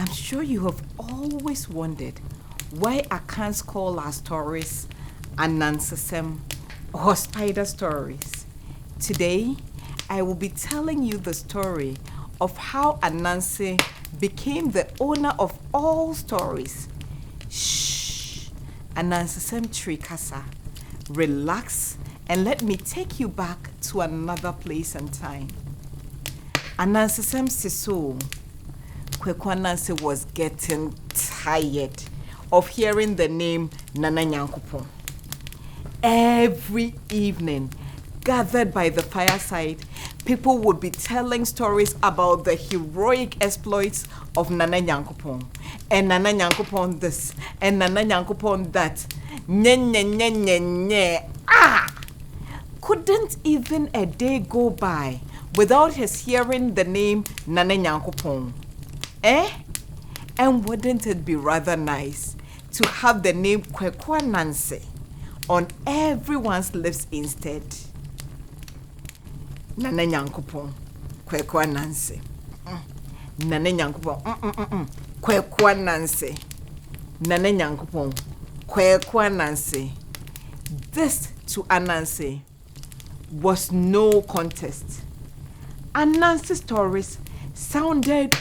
I'm sure you have always wondered why I can't call our stories Ananse or spider stories. Today, I will be telling you the story of how Ananse became the owner of all stories. Shh! Ananse tree kasa. Relax and let me take you back to another place and time. Ananse Siso. Kweku Ananse was getting tired of hearing the name Nana Nyankopon. Every evening, gathered by the fireside, people would be telling stories about the heroic exploits of Nana Nyankopon. And Nana Nyankopon this, and Nana Nyankopon that. Nye, nye, nye, nye, nye. Couldn't even a day go by without his hearing the name Nana Nyankopon. And wouldn't it be rather nice to have the name Kweku Ananse on everyone's lips instead? Nana Nyankopon, Kweku Ananse. Nana Nyankopon, Kweku Ananse. Nana Nyankopon, Kweku Ananse. This to Ananse was no contest. Ananse's stories sounded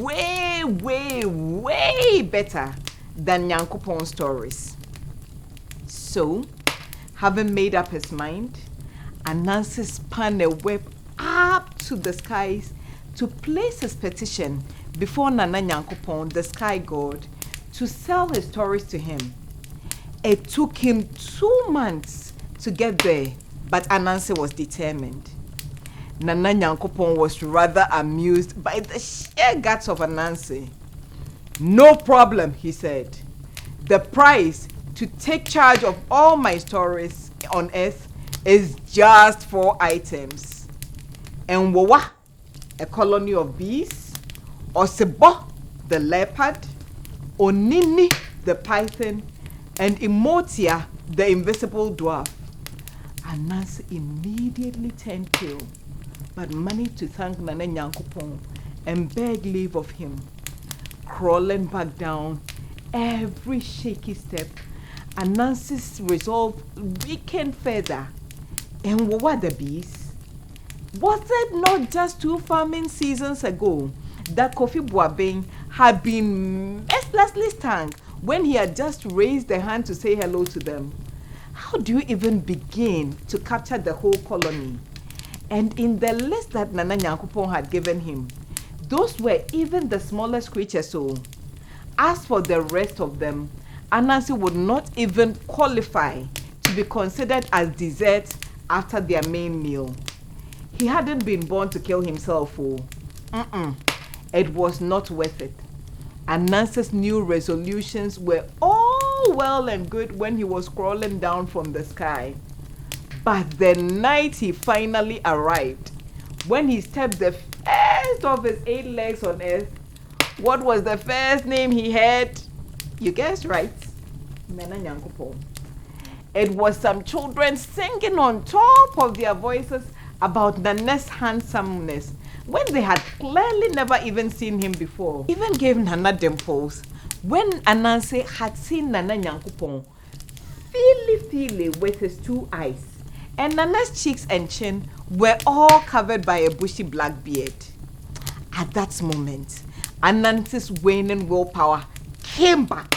way, way, way better than Nyankopon's stories. So, having made up his mind, Ananse spun a web up to the skies to place his petition before Nana Nyankopon, the sky god, to sell his stories to him. It took him 2 months to get there, but Ananse was determined. Nana Nyankopon was rather amused by the sheer guts of Ananse. No problem, he said. The price to take charge of all my stories on earth is just 4 items. Enwowa, a colony of bees. Osebo, the leopard. Onini, the python. And Imotia, the invisible dwarf. Ananse immediately turned pale, but managed to thank Nana Nyankopon and beg leave of him. Crawling back down every shaky step, Ananse's resolve weakened further. And what were the bees? Was it not just 2 farming seasons ago that Kofi Boabeng had been mercilessly stung when he had just raised a hand to say hello to them? How do you even begin to capture the whole colony? And in the list that Nana Nyankopon had given him, those were even the smallest creatures. So, as for the rest of them, Ananse would not even qualify to be considered as dessert after their main meal. He hadn't been born to kill himself. It was not worth it. Ananse's new resolutions were all well and good when he was crawling down from the sky. But the night he finally arrived, when he stepped the first of his 8 legs on earth, what was the first name he heard? You guessed right, Nana Nyankopon. It was some children singing on top of their voices about Nana's handsomeness when they had clearly never even seen him before. Even gave Nana dimples when Ananse had seen Nana Nyankopon feely with his 2 eyes, and Nana's cheeks and chin were all covered by a bushy black beard. At that moment, Ananse's waning willpower came back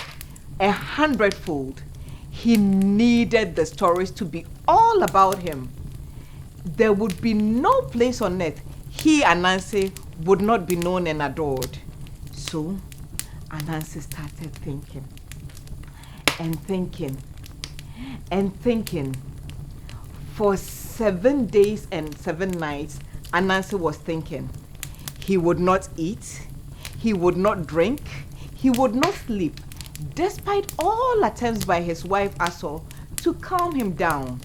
100-fold. He needed the stories to be all about him. There would be no place on earth he, Ananse, would not be known and adored. So, Ananse started thinking. For 7 days and 7 nights, Ananse was thinking. He would not eat, he would not drink, he would not sleep, despite all attempts by his wife Aso to calm him down.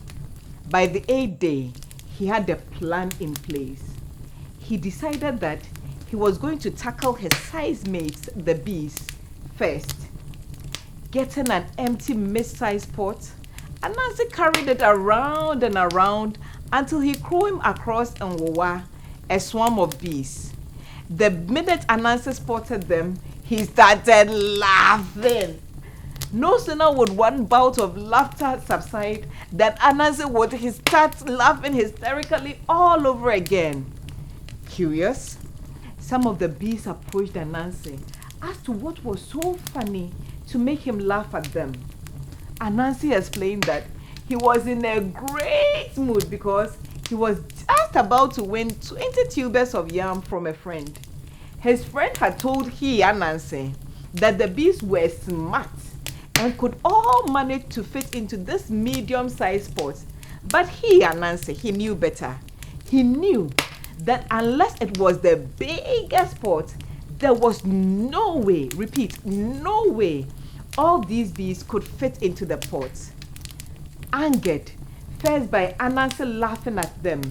By the 8th day, he had a plan in place. He decided that he was going to tackle his size mates, the bees, first. Getting an empty mid-sized pot, Ananse carried it around and around until he threw him across Nwowa, a swarm of bees. The minute Ananse spotted them, he he started laughing. No sooner would one bout of laughter subside than Ananse would start laughing hysterically all over again. Curious, some of the bees approached Ananse as to what was so funny to make him laugh at them. Ananse explained that he was in a great mood because he was just about to win 20 tubers of yam from a friend. His friend had told Ananse that the bees were smart and could all manage to fit into this medium-sized pot. But Ananse, he knew better. He knew that unless it was the biggest pot, there was no way, repeat, no way, all these bees could fit into the pot. Angered, first by Ananse laughing at them,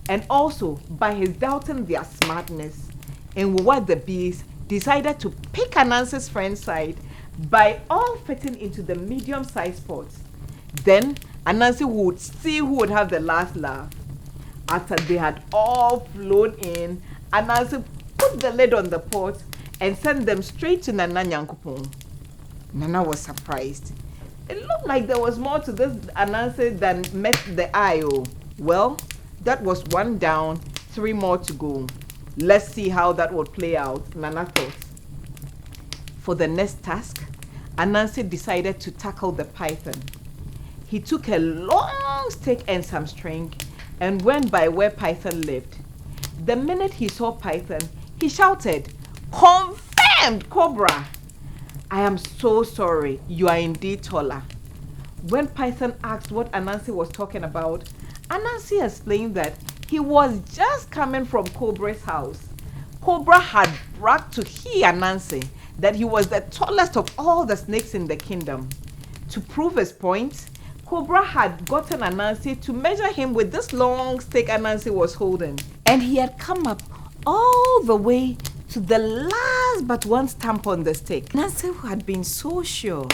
and also by his doubting their smartness, and what the bees decided to pick Ananse's friend's side by all fitting into the medium-sized pot. Then Ananse would see who would have the last laugh. After they had all flown in, Ananse put the lid on the pot and sent them straight to Nana Nyankopon. Nana was surprised. It looked like there was more to this Ananse than met the eye. Oh. Well, that was one down, 3 more to go. Let's see how that would play out, Nana thought. For the next task, Ananse decided to tackle the python. He took a long stick and some string and went by where Python lived. The minute he saw Python, he shouted, "Confirmed, Cobra! I am so sorry, you are indeed taller." When Python asked what Ananse was talking about, Ananse explained that he was just coming from Cobra's house. Cobra had bragged to Ananse that he was the tallest of all the snakes in the kingdom. To prove his point, Cobra had gotten Ananse to measure him with this long stick Ananse was holding, and he had come up all the way to the last but one stamp on the stick. Ananse had been so sure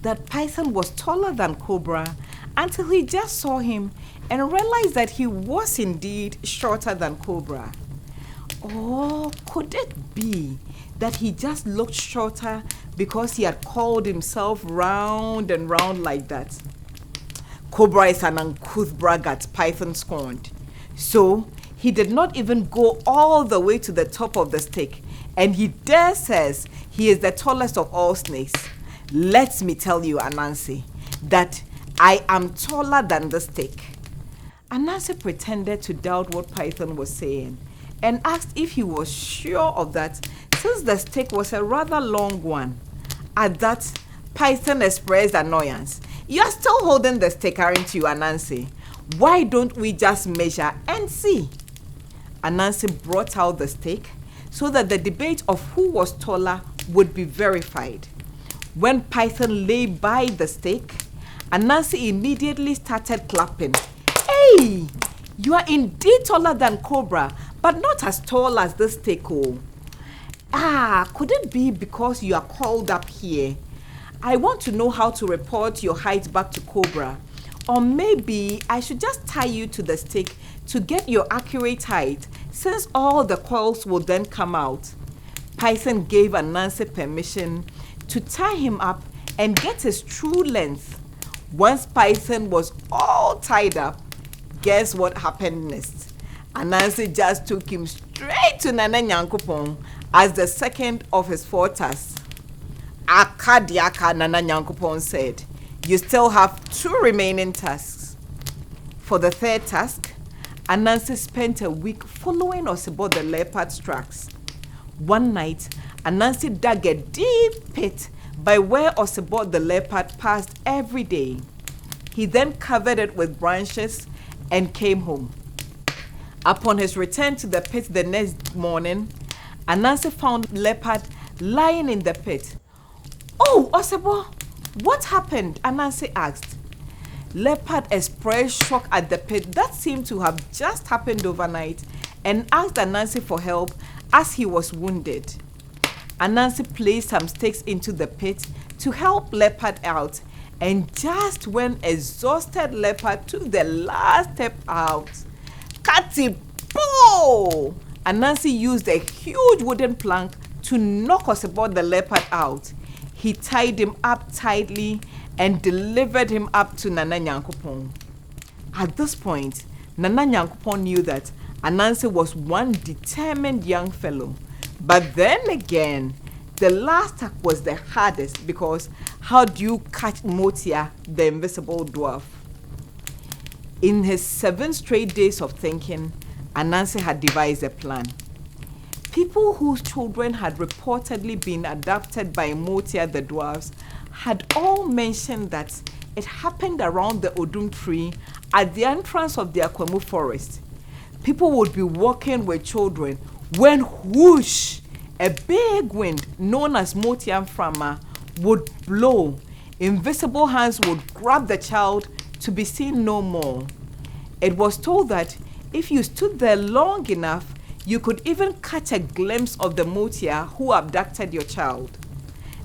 that Python was taller than Cobra until he just saw him and realized that he was indeed shorter than Cobra. Or could it be that he just looked shorter because he had called himself round and round like that? Cobra is an uncouth braggart, Python scorned. So he did not even go all the way to the top of the stick, and he dare says he is the tallest of all snakes. Let me tell you, Ananse, that I am taller than the stick. Ananse pretended to doubt what Python was saying and asked if he was sure of that, since the stick was a rather long one. At that, Python expressed annoyance. "You are still holding the stick, aren't you, Ananse? Why don't we just measure and see?" Ananse brought out the stick so that the debate of who was taller would be verified. When Python lay by the stick, Ananse immediately started clapping. "Hey, you are indeed taller than Cobra, but not as tall as this stick. Oh. Could it be because you are called up here? I want to know how to report your height back to Cobra. Or maybe I should just tie you to the stick to get your accurate height, since all the coils will then come out." Python gave Ananse permission to tie him up and get his true length. Once Python was all tied up, guess what happened next? Ananse just took him straight to Nana Nyankopon as the second of his 4 tasks. "Akadiaka," Nana Nyankopon said. "You still have 2 remaining tasks." For the 3rd task, Ananse spent a week following Osebo the leopard's tracks. One night, Ananse dug a deep pit by where Osebo the leopard passed every day. He then covered it with branches and came home. Upon his return to the pit the next morning, Ananse found leopard lying in the pit. "Oh, Osebo, what happened?" Ananse asked. Leopard expressed shock at the pit that seemed to have just happened overnight and asked Ananse for help as he was wounded. Ananse placed some sticks into the pit to help Leopard out, and just when exhausted Leopard took the last step out, Katipo! Ananse used a huge wooden plank to knock Osebo the leopard out, he tied him up tightly and delivered him up to Nana Nyankopon. At this point, Nana Nyankopon knew that Ananse was one determined young fellow. But then again, the last task was the hardest, because how do you catch Motia, the invisible dwarf? In his 7 straight days of thinking, Ananse had devised a plan. People whose children had reportedly been adopted by Motia the dwarfs had all mentioned that it happened around the Odum tree at the entrance of the Akwemu forest. People would be walking with children when whoosh, a big wind known as Motia Frama would blow. Invisible hands would grab the child to be seen no more. It was told that if you stood there long enough, you could even catch a glimpse of the Motia who abducted your child.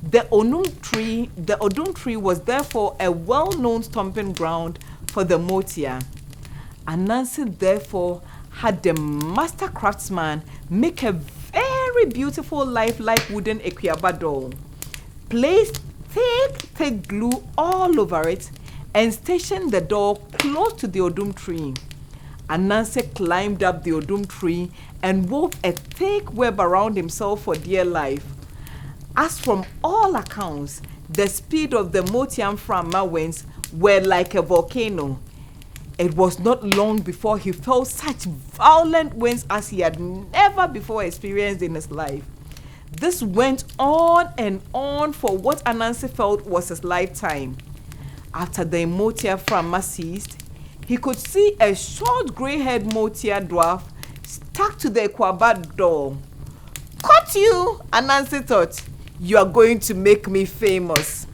The Odum tree was therefore a well-known stomping ground for the Motia. Ananse therefore had the master craftsman make a very beautiful lifelike wooden Equiaba doll, placed thick glue all over it, and stationed the doll close to the Odum tree. Ananse climbed up the Odum tree and wove a thick web around himself for dear life. As from all accounts, the speed of the Motiam Frama winds were like a volcano. It was not long before he felt such violent winds as he had never before experienced in his life. This went on and on for what Ananse felt was his lifetime. After the Motia Frama ceased, he could see a short grey-haired Motia dwarf stuck to the Equaba door. Caught you, Ananse thought. You are going to make me famous.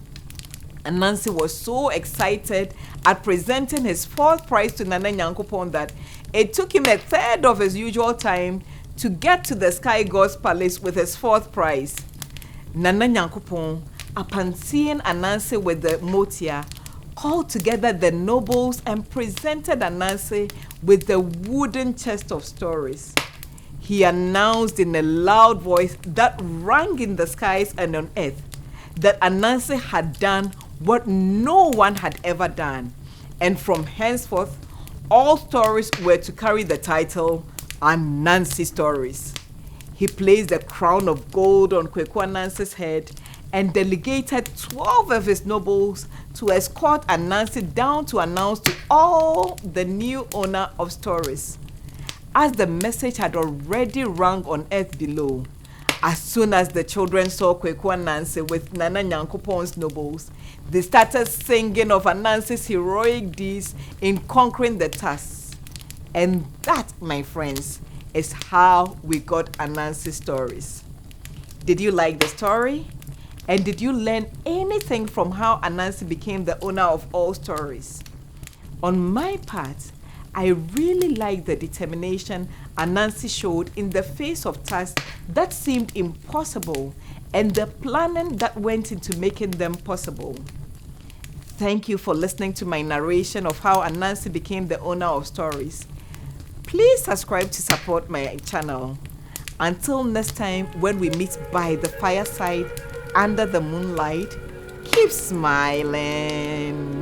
Ananse was so excited at presenting his 4th prize to Nana Nyankopon that it took him a third of his usual time to get to the Sky God's palace with his 4th prize. Nana Nyankopon, upon seeing Ananse with the Motia, called together the nobles and presented Ananse with the wooden chest of stories. He announced in a loud voice that rang in the skies and on earth that Ananse had done what no one had ever done, and from henceforth all stories were to carry the title Ananse Stories. He placed a crown of gold on Kweku Ananse's head and delegated 12 of his nobles to escort Ananse down to announce to all the new owner of stories. As the message had already rung on earth below, as soon as the children saw Kweku Ananse with Nana Nyankopon's nobles, they started singing of Ananse's heroic deeds in conquering the tasks. And that, my friends, is how we got Ananse Stories. Did you like the story? And did you learn anything from how Ananse became the owner of all stories? On my part, I really liked the determination Ananse showed in the face of tasks that seemed impossible and the planning that went into making them possible. Thank you for listening to my narration of how Ananse became the owner of stories. Please subscribe to support my channel. Until next time, when we meet by the fireside under the moonlight, keep smiling.